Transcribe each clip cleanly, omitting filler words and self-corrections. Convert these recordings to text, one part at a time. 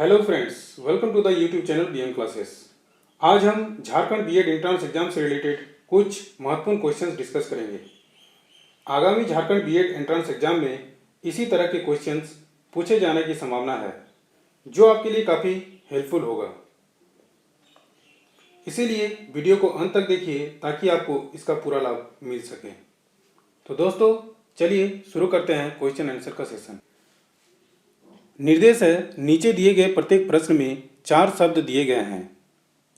Hello friends, welcome to the YouTube channel BM classes. आज हम Jharkhand BEd entrance exam से related कुछ महत्वपूर्ण क्वेश्चंस डिस्कस करेंगे। आगामी झारखंड बीएड एंट्रेंस एग्जाम में इसी तरह के क्वेश्चंस पूछे जाने की संभावना है, जो आपके लिए काफ़ी हेल्पफुल होगा। इसीलिए वीडियो को अंत तक देखिए ताकि आपको इसका पूरा लाभ मिल सके। तो दोस्तों, चलिए शुरू करते हैं क्वेश्चन आंसर का सेशन। निर्देश है, नीचे दिए गए प्रत्येक प्रश्न में 4 शब्द दिए गए हैं।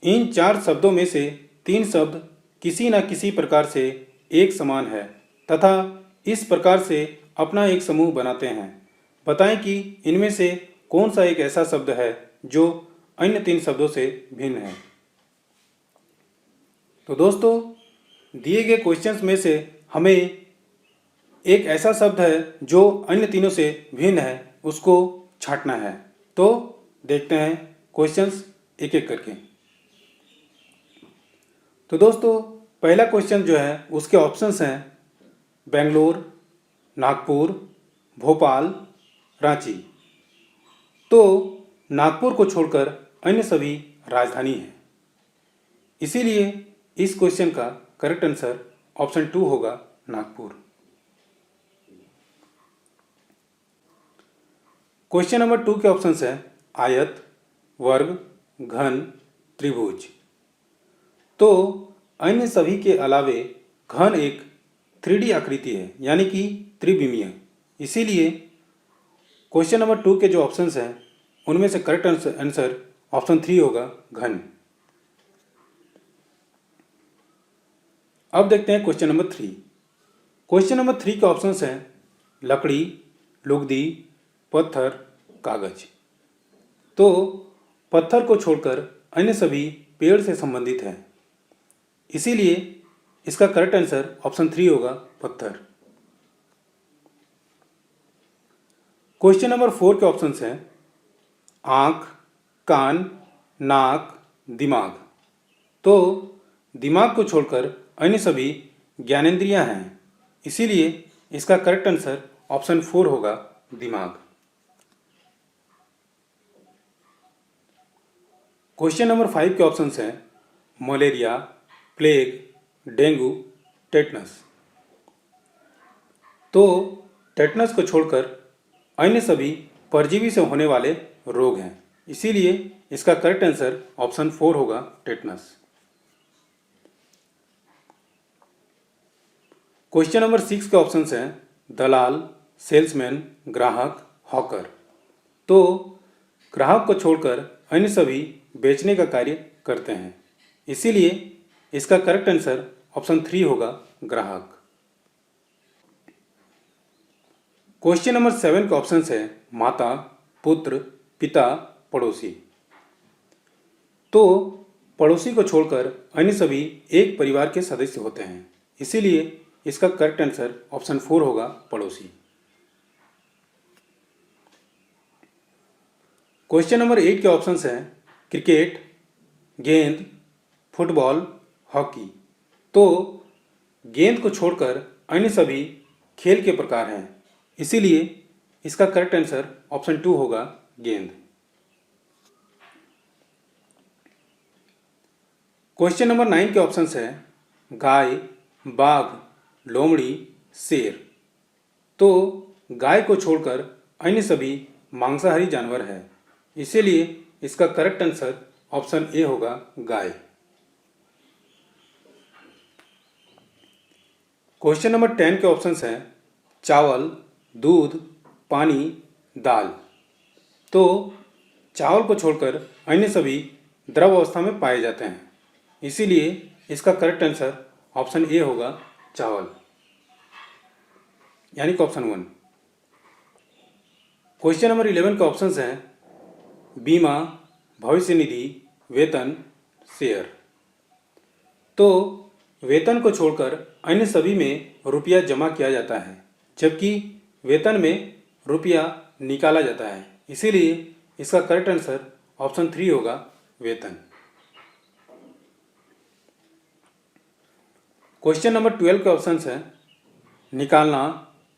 इन 4 शब्दों में से 3 शब्द किसी न किसी प्रकार से एक समान है तथा इस प्रकार से अपना एक समूह बनाते हैं। बताएं कि इनमें से कौन सा एक ऐसा शब्द है जो अन्य 3 शब्दों से भिन्न है। तो दोस्तों, दिए गए क्वेश्चंस में से हमें एक ऐसा शब्द है जो अन्य तीनों से भिन्न है, उसको छांटना है। तो देखते हैं क्वेश्चंस एक एक करके। तो दोस्तों, पहला क्वेश्चन जो है उसके ऑप्शंस हैं बेंगलोर, नागपुर, भोपाल, रांची। तो नागपुर को छोड़कर अन्य सभी राजधानी हैं। इसीलिए इस क्वेश्चन का करेक्ट आंसर ऑप्शन 2 होगा, नागपुर। क्वेश्चन नंबर 2 के ऑप्शंस है आयत, वर्ग, घन, त्रिभुज। तो अन्य सभी के अलावे घन एक 3D आकृति है, यानी कि त्रिविमीय। इसीलिए क्वेश्चन नंबर 2 के जो ऑप्शंस हैं उनमें से करेक्ट आंसर ऑप्शन 3 होगा, घन। अब देखते हैं क्वेश्चन नंबर 3। क्वेश्चन नंबर 3 के ऑप्शंस हैं लकड़ी, लुगदी, पत्थर, कागज। तो पत्थर को छोड़कर अन्य सभी पेड़ से संबंधित हैं। इसीलिए इसका करेक्ट आंसर ऑप्शन 3 होगा, पत्थर। क्वेश्चन नंबर 4 के ऑप्शंस हैं आँख, कान, नाक, दिमाग। तो दिमाग को छोड़कर अन्य सभी ज्ञानेंद्रियां हैं। इसीलिए इसका करेक्ट आंसर ऑप्शन 4 होगा, दिमाग। क्वेश्चन नंबर 5 के ऑप्शंस हैं मलेरिया, प्लेग, डेंगू, टेटनस। तो टेटनस को छोड़कर अन्य सभी परजीवी से होने वाले रोग हैं। इसीलिए इसका करेक्ट आंसर ऑप्शन 4 होगा, टेटनस। क्वेश्चन नंबर 6 के ऑप्शंस हैं दलाल, सेल्समैन, ग्राहक, हॉकर। तो ग्राहक को छोड़कर अन्य सभी बेचने का कार्य करते हैं। इसीलिए इसका करेक्ट आंसर ऑप्शन 3 होगा, ग्राहक। क्वेश्चन नंबर 7 का ऑप्शन है माता, पुत्र, पिता, पड़ोसी। तो पड़ोसी को छोड़कर अन्य सभी एक परिवार के सदस्य होते हैं। इसीलिए इसका करेक्ट आंसर ऑप्शन 4 होगा, पड़ोसी। क्वेश्चन नंबर 8 के ऑप्शंस हैं क्रिकेट, गेंद, फुटबॉल, हॉकी। तो गेंद को छोड़कर अन्य सभी खेल के प्रकार हैं। इसीलिए इसका करेक्ट आंसर ऑप्शन 2 होगा, गेंद। क्वेश्चन नंबर 9 के ऑप्शंस हैं गाय, बाघ, लोमड़ी, शेर। तो गाय को छोड़कर अन्य सभी मांसाहारी जानवर हैं। इसीलिए इसका करेक्ट आंसर ऑप्शन ए होगा, गाय। क्वेश्चन नंबर 10 के ऑप्शंस हैं चावल, दूध, पानी, दाल। तो चावल को छोड़कर अन्य सभी द्रव अवस्था में पाए जाते हैं। इसीलिए इसका करेक्ट आंसर ऑप्शन ए होगा, चावल, यानी कि ऑप्शन 1। क्वेश्चन नंबर 11 के ऑप्शंस हैं बीमा, भविष्य निधि, वेतन, शेयर। तो वेतन को छोड़कर अन्य सभी में रुपया जमा किया जाता है, जबकि वेतन में रुपया निकाला जाता है। इसीलिए इसका करेक्ट आंसर ऑप्शन 3 होगा, वेतन। क्वेश्चन नंबर 12 के ऑप्शंस हैं निकालना,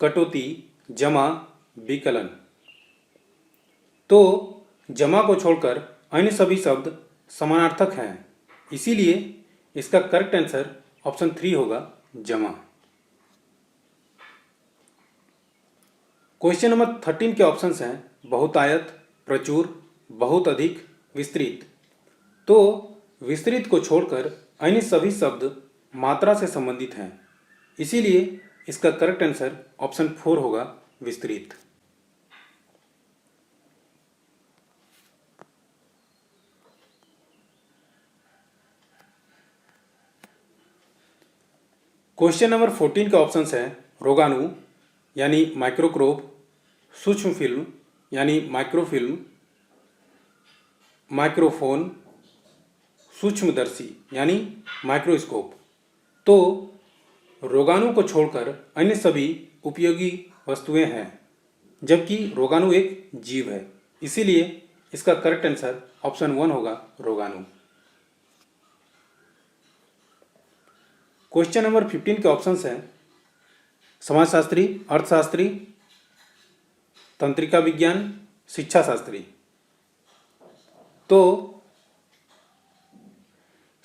कटौती, जमा, विकलन। तो जमा को छोड़कर अन्य सभी शब्द समानार्थक हैं, इसीलिए इसका करेक्ट आंसर ऑप्शन 3 होगा जमा। क्वेश्चन नंबर 13 के ऑप्शंस हैं बहुतायत, प्रचुर, बहुत अधिक, विस्तृत। तो विस्तृत को छोड़कर अन्य सभी शब्द मात्रा से संबंधित हैं, इसीलिए इसका करेक्ट आंसर ऑप्शन 4 होगा विस्तृत। क्वेश्चन नंबर 14 के ऑप्शंस हैं रोगाणु यानी माइक्रोक्रोब, सूक्ष्म फिल्म यानी माइक्रोफिल्म, माइक्रोफोन, सूक्ष्मदर्शी यानी माइक्रोस्कोप। तो रोगाणु को छोड़कर अन्य सभी उपयोगी वस्तुएं हैं, जबकि रोगाणु एक जीव है, इसीलिए इसका करेक्ट आंसर ऑप्शन 1 होगा रोगाणु। क्वेश्चन नंबर 15 के ऑप्शंस हैं समाजशास्त्री, अर्थशास्त्री, तंत्रिका विज्ञान, शिक्षा शास्त्री। तो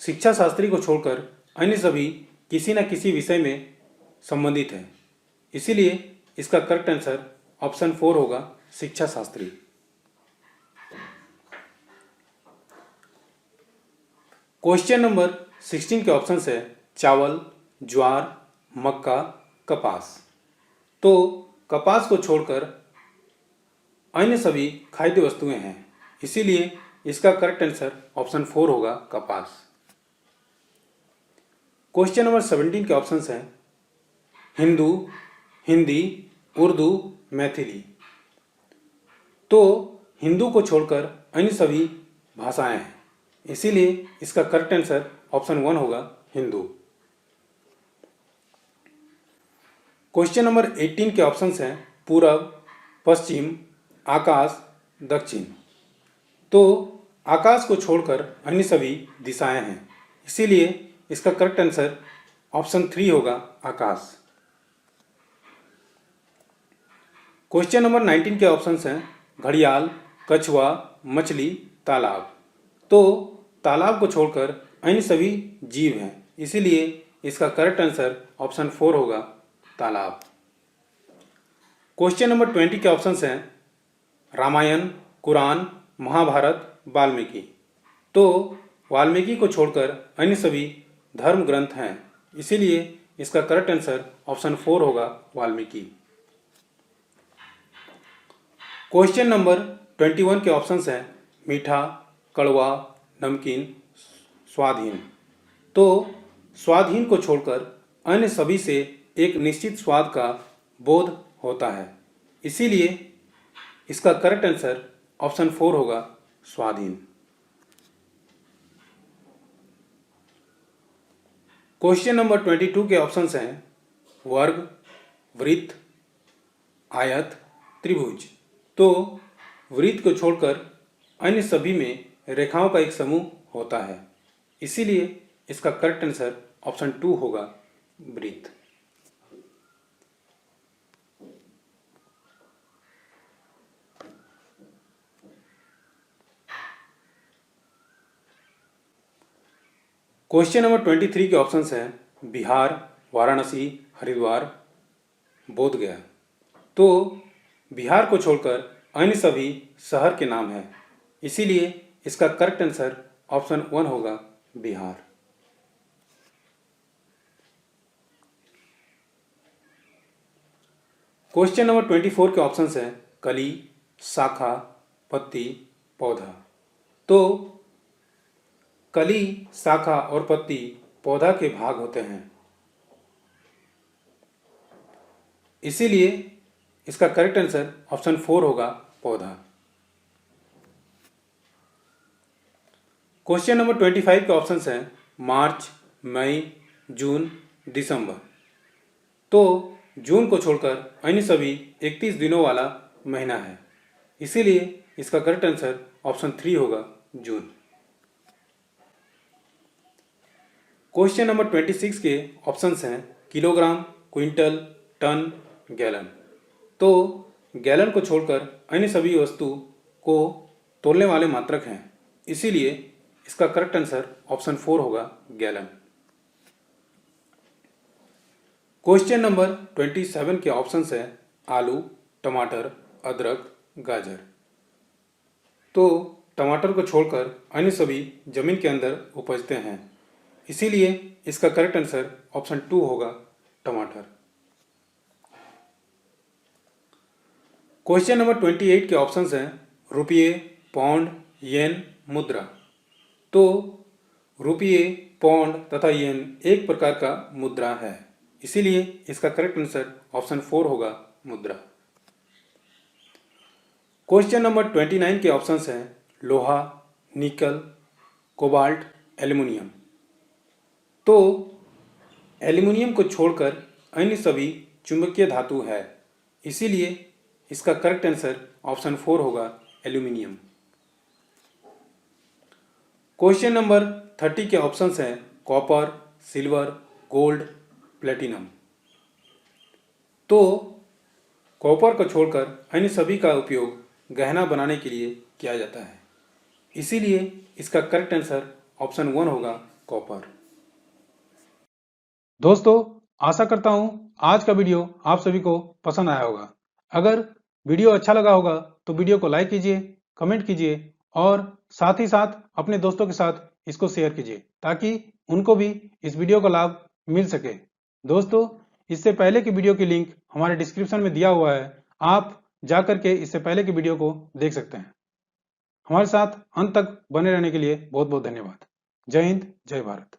शिक्षा शास्त्री को छोड़कर अन्य सभी किसी न किसी विषय में संबंधित है, इसीलिए इसका करेक्ट आंसर ऑप्शन 4 होगा शिक्षा शास्त्री। क्वेश्चन नंबर 16 के ऑप्शंस है चावल, ज्वार, मक्का, कपास। तो कपास को छोड़कर अन्य सभी खाद्य वस्तुएं हैं, इसीलिए इसका करेक्ट आंसर ऑप्शन 4 होगा कपास। क्वेश्चन नंबर 17 के ऑप्शंस हैं हिंदू, हिंदी, उर्दू, मैथिली। तो हिंदू को छोड़कर अन्य सभी भाषाएं हैं, इसीलिए इसका करेक्ट आंसर ऑप्शन 1 होगा हिंदू। क्वेश्चन नंबर 18 के ऑप्शंस हैं पूरब, पश्चिम, आकाश, दक्षिण। तो आकाश को छोड़कर अन्य सभी दिशाएं हैं, इसीलिए इसका करेक्ट आंसर ऑप्शन 3 होगा आकाश। क्वेश्चन नंबर 19 के ऑप्शंस हैं घड़ियाल, कछुआ, मछली, तालाब। तो तालाब को छोड़कर अन्य सभी जीव हैं, इसीलिए इसका करेक्ट आंसर ऑप्शन 4 होगा तालाब। क्वेश्चन नंबर 20 के ऑप्शंस हैं रामायण, कुरान, महाभारत, वाल्मीकि। तो वाल्मीकि को छोड़कर अन्य सभी धर्म ग्रंथ हैं, इसीलिए इसका करेक्ट आंसर ऑप्शन 4 होगा वाल्मीकि। क्वेश्चन नंबर 21 के ऑप्शंस हैं मीठा, कड़वा, नमकीन, स्वादहीन। तो स्वादहीन को छोड़कर अन्य सभी से एक निश्चित स्वाद का बोध होता है, इसीलिए इसका करेक्ट आंसर ऑप्शन 4 होगा स्वादहीन। क्वेश्चन नंबर 22 के ऑप्शंस हैं वर्ग, वृत्त, आयत, त्रिभुज। तो वृत्त को छोड़कर अन्य सभी में रेखाओं का एक समूह होता है, इसीलिए इसका करेक्ट आंसर ऑप्शन 2 होगा वृत्त। क्वेश्चन नंबर 23 के ऑप्शंस हैं बिहार, वाराणसी, हरिद्वार, बोध गया। तो बिहार को छोड़कर अन्य सभी शहर के नाम हैं, इसीलिए इसका करेक्ट आंसर ऑप्शन 1 होगा बिहार। क्वेश्चन नंबर 24 के ऑप्शंस हैं कली, शाखा, पत्ती, पौधा। तो कली, शाखा और पत्ती पौधा के भाग होते हैं, इसीलिए इसका करेक्ट आंसर ऑप्शन 4 होगा पौधा। क्वेश्चन नंबर 25 के ऑप्शंस हैं मार्च, मई, जून, दिसंबर। तो जून को छोड़कर अन्य सभी 31 दिनों वाला महीना है, इसीलिए इसका करेक्ट आंसर ऑप्शन 3 होगा जून। क्वेश्चन नंबर 26 के ऑप्शंस हैं किलोग्राम, क्विंटल, टन, गैलन। तो गैलन को छोड़कर अन्य सभी वस्तु को तोलने वाले मात्रक हैं, इसीलिए इसका करेक्ट आंसर ऑप्शन 4 होगा गैलन। क्वेश्चन नंबर 27 के ऑप्शंस है आलू, टमाटर, अदरक, गाजर। तो टमाटर को छोड़कर अन्य सभी जमीन के अंदर उपजते हैं, इसीलिए इसका करेक्ट आंसर ऑप्शन 2 होगा टमाटर। क्वेश्चन नंबर 28 के ऑप्शंस हैं रुपये, पौंड, येन, मुद्रा। तो रुपये, पौंड तथा येन एक प्रकार का मुद्रा है, इसीलिए इसका करेक्ट आंसर ऑप्शन 4 होगा मुद्रा। क्वेश्चन नंबर 29 के ऑप्शंस हैं लोहा, निकल, कोबाल्ट, एल्युमिनियम। तो एल्युमिनियम को छोड़कर अन्य सभी चुंबकीय धातु है, इसीलिए इसका करेक्ट आंसर ऑप्शन 4 होगा एल्युमिनियम। क्वेश्चन नंबर 30 के ऑप्शंस हैं कॉपर, सिल्वर, गोल्ड, प्लेटिनम। तो कॉपर को छोड़कर अन्य सभी का उपयोग गहना बनाने के लिए किया जाता है, इसीलिए इसका करेक्ट आंसर ऑप्शन 1 होगा कॉपर। दोस्तों, आशा करता हूं आज का वीडियो आप सभी को पसंद आया होगा। अगर वीडियो अच्छा लगा होगा तो वीडियो को लाइक कीजिए, कमेंट कीजिए और साथ ही साथ अपने दोस्तों के साथ इसको शेयर कीजिए ताकि उनको भी इस वीडियो का लाभ मिल सके। दोस्तों, इससे पहले की वीडियो की लिंक हमारे डिस्क्रिप्शन में दिया हुआ है, आप जाकर के इससे पहले की वीडियो को देख सकते हैं। हमारे साथ अंत तक बने रहने के लिए बहुत बहुत धन्यवाद। जय हिंद, जय भारत।